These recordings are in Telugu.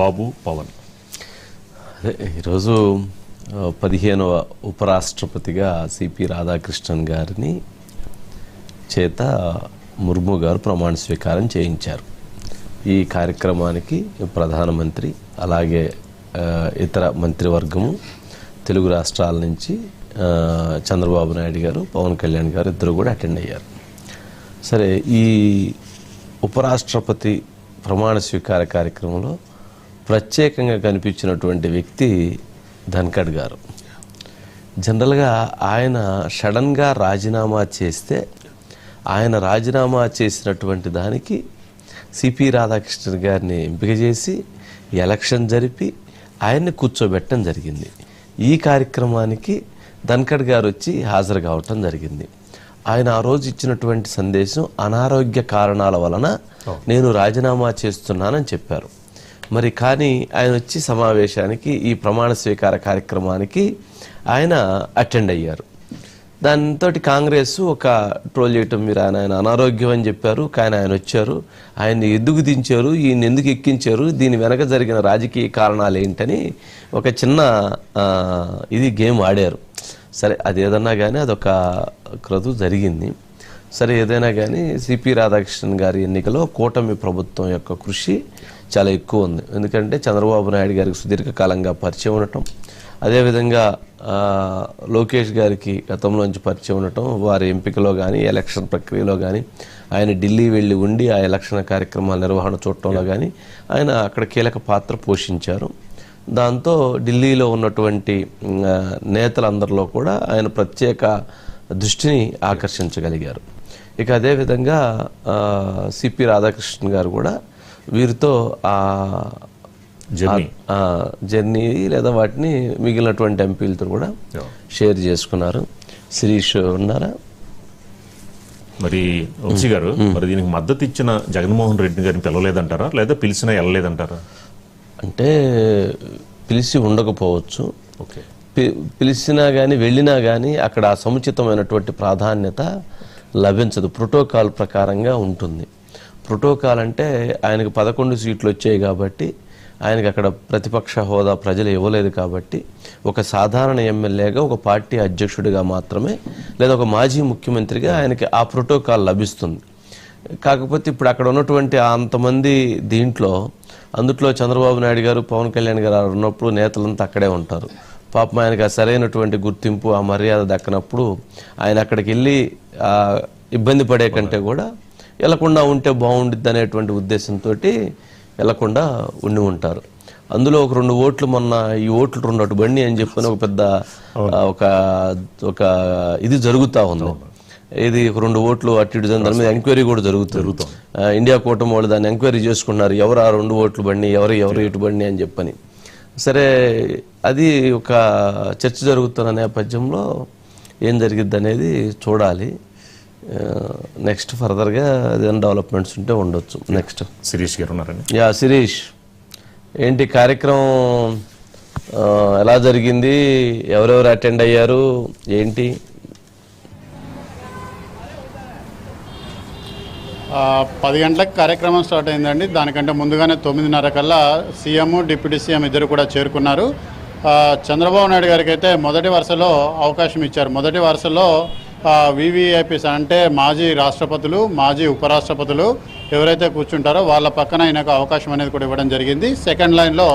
బాబు పవన్. ఈరోజు 15వ ఉపరాష్ట్రపతిగా సిపి రాధాకృష్ణన్ గారిని చేత ముర్ము గారు ప్రమాణ స్వీకారం చేయించారు. ఈ కార్యక్రమానికి ప్రధానమంత్రి అలాగే ఇతర మంత్రివర్గము తెలుగు రాష్ట్రాల నుంచి చంద్రబాబు నాయుడు గారు, పవన్ కళ్యాణ్ గారు ఇద్దరు కూడా అటెండ్ అయ్యారు. సరే, ఈ ఉపరాష్ట్రపతి ప్రమాణ స్వీకార కార్యక్రమంలో ప్రత్యేకంగా కనిపించినటువంటి వ్యక్తి ధన్ఖడ్ గారు. జనరల్గా ఆయన సడన్గా రాజీనామా చేస్తే ఆయన రాజీనామా చేసినటువంటి దానికి సిపి రాధాకృష్ణన్ గారిని ఎంపిక చేసి ఎలక్షన్ జరిపి ఆయన్ని కూర్చోబెట్టడం జరిగింది. ఈ కార్యక్రమానికి ధన్ఖడ్ గారు వచ్చి హాజరు కావటం జరిగింది. ఆయన ఆ రోజు ఇచ్చినటువంటి సందేశం అనారోగ్య కారణాల వలన నేను రాజీనామా చేస్తున్నానని చెప్పారు. మరి కానీ ఆయన వచ్చి సమావేశానికి, ఈ ప్రమాణ స్వీకార కార్యక్రమానికి ఆయన అటెండ్ అయ్యారు. దాంతో కాంగ్రెస్ ఒక ట్రోల్ చేయటం, మీరు ఆయన అనారోగ్యం అని చెప్పారు, కానీ ఆయన వచ్చారు, ఆయన్ని ఎందుకు దించారు, ఈయన ఎందుకు ఎక్కించారు, దీని వెనక జరిగిన రాజకీయ కారణాలు ఏంటని ఒక చిన్న గేమ్ ఆడారు. సరే, అదేదన్నా కానీ అదొక క్రతు జరిగింది. సరే, ఏదైనా కానీ సిపి రాధాకృష్ణన్ గారి ఎన్నికలో కూటమి ప్రభుత్వం యొక్క కృషి చాలా ఎక్కువ ఉంది. ఎందుకంటే చంద్రబాబు నాయుడు గారికి సుదీర్ఘకాలంగా పరిచయం ఉండటం, అదేవిధంగా లోకేష్ గారికి గతంలోంచి పరిచయం ఉండటం, వారి ఎంపికలో కానీ ఎలక్షన్ ప్రక్రియలో కానీ ఆయన ఢిల్లీ వెళ్ళి ఉండి ఆ ఎలక్షన్ కార్యక్రమాల నిర్వహణ చూడటంలో కానీ ఆయన అక్కడ కీలక పాత్ర పోషించారు. దాంతో ఢిల్లీలో ఉన్నటువంటి నేతలందరిలో కూడా ఆయన ప్రత్యేక దృష్టిని ఆకర్షించగలిగారు. ఇక అదేవిధంగా సిపి రాధాకృష్ణన్ గారు కూడా వీరితో జర్నీ లేదా వాటిని మిగిలినటువంటి ఎంపీలతో కూడా షేర్ చేసుకున్నారు. శిరీష్ ఉన్నారా? మరి వంశీ గారు, మరి దీనికి మద్దతు ఇచ్చిన జగన్మోహన్ రెడ్డి గారిని పిలవలేదంటారా, లేదా పిలిచినా వెళ్ళలేదంటారా? అంటే పిలిచి ఉండకపోవచ్చు, ఓకే, పిలిచినా కానీ వెళ్ళినా కానీ అక్కడ సముచితమైనటువంటి ప్రాధాన్యత లభించదు. ప్రోటోకాల్ ప్రకారంగా ఉంటుంది. ప్రోటోకాల్ అంటే ఆయనకు 11 సీట్లు వచ్చాయి కాబట్టి, ఆయనకు అక్కడ ప్రతిపక్ష హోదా ప్రజలు ఇవ్వలేదు కాబట్టి, ఒక సాధారణ ఎమ్మెల్యేగా, ఒక పార్టీ అధ్యక్షుడిగా మాత్రమే, లేదా ఒక మాజీ ముఖ్యమంత్రిగా ఆయనకి ఆ ప్రోటోకాల్ లభిస్తుంది. కాకపోతే ఇప్పుడు అక్కడ ఉన్నటువంటి అంతమంది అందుట్లో చంద్రబాబు నాయుడు గారు, పవన్ కళ్యాణ్ గారు ఉన్నప్పుడు నేతలంతా అక్కడే ఉంటారు. పాపం ఆయనకు ఆ సరైనటువంటి గుర్తింపు, ఆ మర్యాద దక్కనప్పుడు ఆయన అక్కడికి వెళ్ళి ఇబ్బంది పడే కంటే కూడా వెళ్లకుండా ఉంటే బాగుండిద్ది అనేటువంటి ఉద్దేశంతో వెళ్లకుండా ఉండి ఉంటారు. అందులో ఒక 2 ఓట్లు, మొన్న ఈ ఓట్లు 2 అటు బండి అని చెప్పని ఒక పెద్ద ఒక ఇది జరుగుతూ ఉంది. ఇది 2 ఓట్లు అటు ఇటు దాని మీద ఎంక్వైరీ కూడా జరుగుతుంది. ఇండియా కూటమి వాళ్ళు దాన్ని ఎంక్వైరీ చేసుకున్నారు, ఎవరు ఆ 2 ఓట్లు బండి, ఎవరు ఇటు బండి అని చెప్పని. సరే, అది ఒక చర్చ జరుగుతున్న నేపథ్యంలో ఏం జరిగిద్ది అనేది చూడాలి. నెక్స్ట్ ఫర్దర్గా ఏదైనా డెవలప్మెంట్స్ ఉంటే ఉండొచ్చు. నెక్స్ట్ శిరీష్ గారు ఉన్నారండి. శిరీష్, ఏంటి కార్యక్రమం ఎలా జరిగింది, ఎవరెవరు అటెండ్ అయ్యారు, ఏంటి? 10 గంటలకు కార్యక్రమం స్టార్ట్ అయిందండి. దానికంటే ముందుగానే 9:30 కల్లా సీఎం, డిప్యూటీ సీఎం ఇద్దరు కూడా చేరుకున్నారు. చంద్రబాబు నాయుడు గారికి అయితే మొదటి వరుసలో అవకాశం ఇచ్చారు. మొదటి వరుసలో వివిఐపీస్ అంటే మాజీ రాష్ట్రపతులు, మాజీ ఉపరాష్ట్రపతులు ఎవరైతే కూర్చుంటారో వాళ్ళ పక్కన ఆయనకు అవకాశం అనేది కూడా ఇవ్వడం జరిగింది. సెకండ్ లైన్లో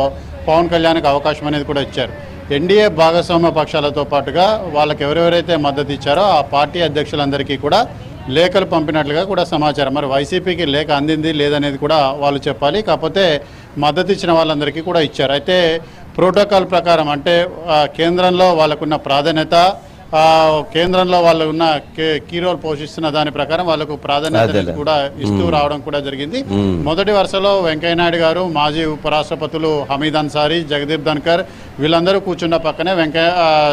పవన్ కళ్యాణ్కి అవకాశం అనేది కూడా ఇచ్చారు. ఎన్డీఏ భాగస్వామ్య పక్షాలతో పాటుగా వాళ్ళకి ఎవరెవరైతే మద్దతు ఇచ్చారో ఆ పార్టీ అధ్యక్షులందరికీ కూడా లేఖలు పంపినట్లుగా కూడా సమాచారం. మరి వైసీపీకి లేఖ అందింది లేదనేది కూడా వాళ్ళు చెప్పాలి. కాకపోతే మద్దతు ఇచ్చిన వాళ్ళందరికీ కూడా ఇచ్చారు. అయితే ప్రోటోకాల్ ప్రకారం అంటే కేంద్రంలో వాళ్ళకున్న ప్రాధాన్యత, కేంద్రంలో వాళ్ళు ఉన్న కీ రోల్ పోషిస్తున్న దాని ప్రకారం వాళ్ళకు ప్రాధాన్యత కూడా ఇస్తూ రావడం కూడా జరిగింది. మొదటి వరుసలో వెంకయ్యనాయుడు గారు, మాజీ ఉపరాష్ట్రపతులు హమీద్ అన్సారీ, జగదీప్ ధన్కర్ వీళ్ళందరూ కూర్చున్న పక్కనే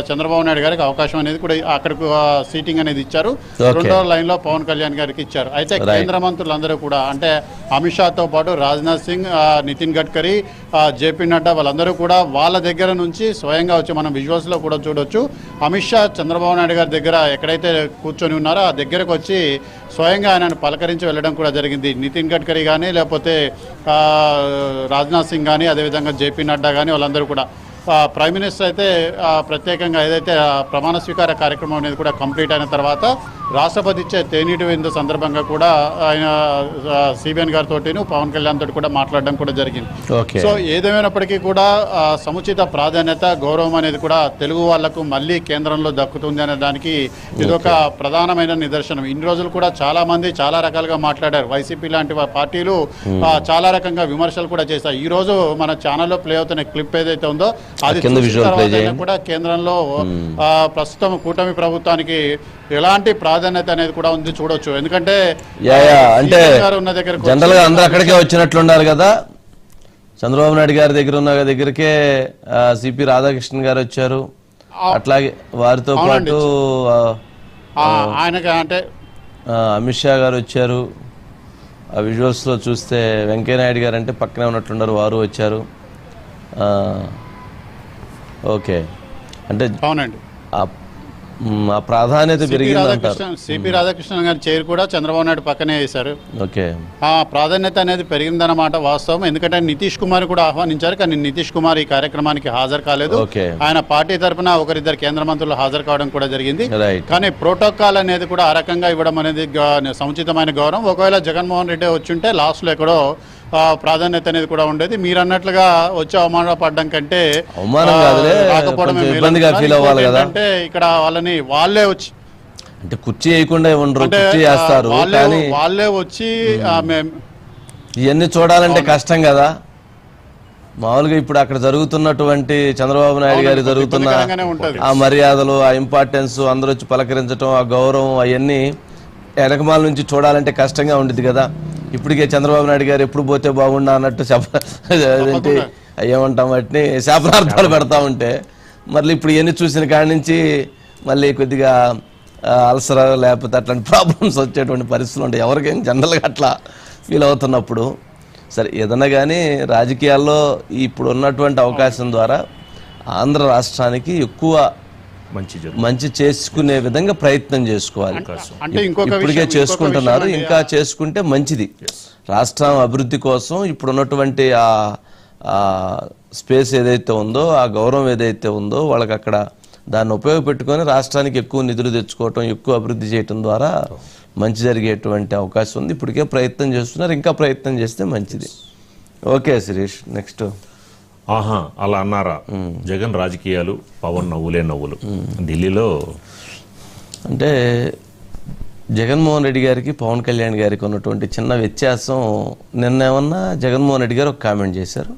చంద్రబాబు నాయుడు గారికి అవకాశం అనేది కూడా అక్కడికి సీటింగ్ అనేది ఇచ్చారు. రెండో లైన్లో పవన్ కళ్యాణ్ గారికి ఇచ్చారు. అయితే కేంద్ర మంత్రులందరూ కూడా అంటే అమిత్ షాతో పాటు రాజ్నాథ్ సింగ్, నితిన్ గడ్కరీ, జేపీ నడ్డా వాళ్ళందరూ కూడా వాళ్ళ దగ్గర నుంచి స్వయంగా వచ్చి మనం విజువల్స్లో కూడా చూడొచ్చు. అమిత్ షా చంద్రబాబు నాయుడు గారి దగ్గర ఎక్కడైతే కూర్చొని ఉన్నారో ఆ దగ్గరకు వచ్చి స్వయంగా ఆయనను పలకరించి వెళ్ళడం కూడా జరిగింది. నితిన్ గడ్కరీ కానీ లేకపోతే రాజ్నాథ్ సింగ్ కానీ అదేవిధంగా జేపీ నడ్డా కానీ వాళ్ళందరూ కూడా ప్రైమ్ మినిస్టర్ అయితే ప్రత్యేకంగా ఏదైతే ప్రమాణ స్వీకార కార్యక్రమం అనేది కూడా కంప్లీట్ అయిన తర్వాత రాష్ట్రపతి ఇచ్చే తేనీటి విందు సందర్భంగా కూడా ఆయన సిబిఎన్ గారితో పవన్ కళ్యాణ్ తోటి కూడా మాట్లాడడం కూడా జరిగింది. సో ఏదేమైనప్పటికీ కూడా సముచిత ప్రాధాన్యత గౌరవం అనేది కూడా తెలుగు వాళ్లకు మళ్ళీ కేంద్రంలో దక్కుతుంది అనే దానికి ఇదొక ప్రధానమైన నిదర్శనం. ఇన్ని రోజులు కూడా చాలా మంది చాలా రకాలుగా మాట్లాడారు. వైసీపీ లాంటి పార్టీలు చాలా రకంగా విమర్శలు కూడా చేశాయి. ఈ రోజు మన ఛానల్లో ప్లే అవుతున్న క్లిప్ ఏదైతే ఉందో అది కూడా కేంద్రంలో ప్రస్తుతం కూటమి ప్రభుత్వానికి ఎలాంటి ప్రాధాన్యత అనేది కూడా ఉంది చూడొచ్చు. ఎందుకంటే అంటే జనరల్ గా అందరూ అక్కడికే వచ్చినట్లున్నారు కదా, చంద్రబాబు నాయుడు గారి దగ్గర ఉన్న దగ్గరికే సిపి రాధాకృష్ణన్ గారు వచ్చారు, అట్లాగే వారితో పాటు ఆయనకి అంటే అమిత్ షా గారు వచ్చారు. ఆ విజువల్స్ లో చూస్తే వెంకయ్యనాయుడు గారు అంటే పక్కనే ఉన్నట్లున్నారు, వారు వచ్చారు. ఓకే, అంటే అవునండి ఆ ప్రాధాన్యత పెరిగింది. సిపి రాధాకృష్ణన్ గారి చైర్ కూడా చంద్రబాబు నాయుడు పక్కనే వేశారు. ఓకే, ఆ ప్రాధాన్యత అనేది పెరిగిందన్నమాట వాస్తవం. ఎందుకంటే నితీష్ కుమార్ కూడా ఆహ్వానించారు, కానీ నితీష్ కుమార్ ఈ కార్యక్రమానికి హాజరు కాలేదు. ఆయన పార్టీ తరఫున ఒకరిద్దరు కేంద్ర మంత్రులు హాజరు కావడం కూడా జరిగింది. కానీ ప్రోటోకాల్ అనేది కూడా ఆ రకంగా ఇవ్వడం అనేది సముచితమైన గౌరవం. ఒకవేళ జగన్మోహన్ రెడ్డి వచ్చుంటే లాస్ట్ లో ఎక్కడో ప్రాధాన్యత అనేది కూడా ఉండేది. మీరు అన్నట్లుగా వచ్చి అవమానపడడం కంటే రాకపోవడం అంటే ఇక్కడ వాళ్ళే వచ్చి అంటే కుర్చీ వేయకుండా వేస్తారు, వాళ్ళే వచ్చి ఇవన్నీ చూడాలంటే కష్టం కదా. మామూలుగా ఇప్పుడు అక్కడ జరుగుతున్నటువంటి చంద్రబాబు నాయుడు గారి జరుగుతున్న ఆ మర్యాదలు, ఆ ఇంపార్టెన్స్, అందరూ వచ్చి పలకరించడం, ఆ గౌరవం, అవన్నీ వెనకమాల నుంచి చూడాలంటే కష్టంగా ఉండేది కదా. ఇప్పటికే చంద్రబాబు నాయుడు గారు ఎప్పుడు పోతే బాగుండా అన్నట్టు అదేంటి ఏమంటాం వాటిని శాపనార్థాలు పెడతా ఉంటే మళ్ళీ ఇప్పుడు ఎన్ని చూసిన కాడి నుంచి మళ్ళీ కొద్దిగా అల్సర్ లేకపోతే అట్లాంటి ప్రాబ్లమ్స్ వచ్చేటువంటి పరిస్థితులు ఉంటాయి ఎవరికైనా జనరల్గా అట్లా ఫీల్ అవుతున్నప్పుడు. సరే, ఏదన్నా కానీ రాజకీయాల్లో ఇప్పుడు ఉన్నటువంటి అవకాశం ద్వారా ఆంధ్ర రాష్ట్రానికి ఎక్కువ మంచి చేసుకునే విధంగా ప్రయత్నం చేసుకోవాలి. ఇప్పటికే చేసుకుంటున్నారు, ఇంకా చేసుకుంటే మంచిది. రాష్ట్రం అభివృద్ధి కోసం ఇప్పుడున్నటువంటి ఆ స్పేస్ ఏదైతే ఉందో, ఆ గౌరవం ఏదైతే ఉందో, వాళ్ళకి అక్కడ దాన్ని ఉపయోగపెట్టుకొని రాష్ట్రానికి ఎక్కువ నిధులు తెచ్చుకోవటం, ఎక్కువ అభివృద్ధి చేయటం ద్వారా మంచి జరిగేటువంటి అవకాశం ఉంది. ఇప్పటికే ప్రయత్నం చేస్తున్నారు, ఇంకా ప్రయత్నం చేస్తే మంచిది. Okay Shirish, next. ఆహా, అలా అన్నారా? జగన్ రాజకీయాలు, పవన్ నవ్వులే నవ్వులు. ఢిల్లీలో అంటే జగన్మోహన్ రెడ్డి గారికి పవన్ కళ్యాణ్ గారికి ఉన్నటువంటి చిన్న వ్యత్యాసం, నిన్నేమన్నా జగన్మోహన్ రెడ్డి గారు ఒక కామెంట్ చేశారు,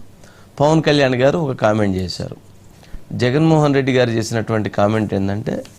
పవన్ కళ్యాణ్ గారు ఒక కామెంట్ చేశారు. జగన్మోహన్ రెడ్డి గారు చేసినటువంటి కామెంట్ ఏంటంటే